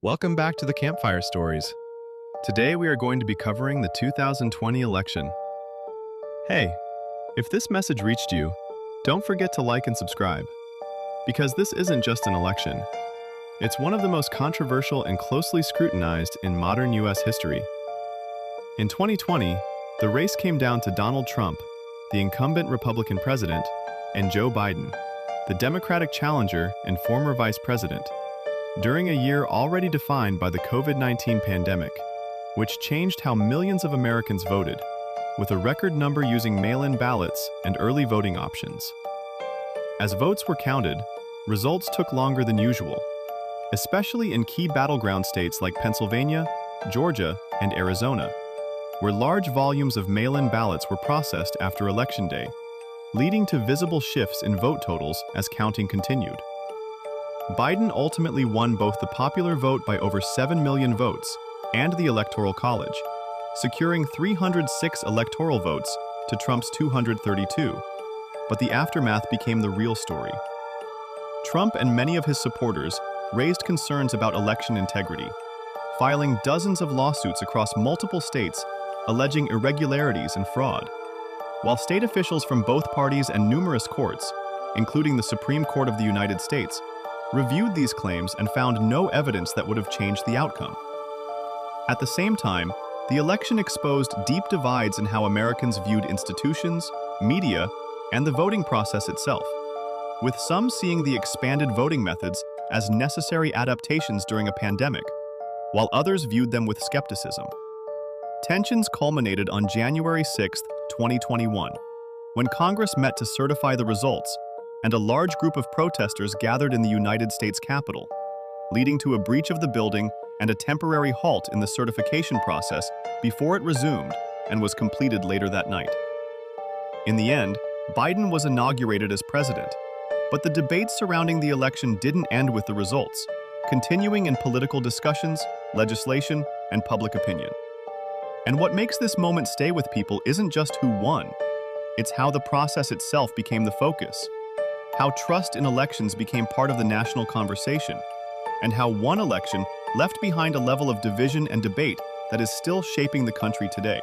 Welcome back to the Campfire Stories. Today we are going to be covering the 2020 election. Hey, if this message reached you, don't forget to like and subscribe. Because this isn't just an election. It's one of the most controversial and closely scrutinized in modern US history. In 2020, the race came down to Donald Trump, the incumbent Republican president, and Joe Biden, the Democratic challenger and former vice president, during a year already defined by the COVID-19 pandemic, which changed how millions of Americans voted, with a record number using mail-in ballots and early voting options. As votes were counted, results took longer than usual, especially in key battleground states like Pennsylvania, Georgia, and Arizona, where large volumes of mail-in ballots were processed after Election Day, leading to visible shifts in vote totals as counting continued. Biden ultimately won both the popular vote by over 7 million votes and the Electoral College, securing 306 electoral votes to Trump's 232. But the aftermath became the real story. Trump and many of his supporters raised concerns about election integrity, filing dozens of lawsuits across multiple states alleging irregularities and fraud. While state officials from both parties and numerous courts, including the Supreme Court of the United States, reviewed these claims and found no evidence that would have changed the outcome. At the same time, the election exposed deep divides in how Americans viewed institutions, media, and the voting process itself, with some seeing the expanded voting methods as necessary adaptations during a pandemic, while others viewed them with skepticism. Tensions culminated on January 6, 2021, when Congress met to certify the results, and a large group of protesters gathered in the United States Capitol, leading to a breach of the building and a temporary halt in the certification process before it resumed and was completed later that night. In the end, Biden was inaugurated as president, but the debates surrounding the election didn't end with the results, continuing in political discussions, legislation, and public opinion. And what makes this moment stay with people isn't just who won, it's how the process itself became the focus, how trust in elections became part of the national conversation, and how one election left behind a level of division and debate that is still shaping the country today.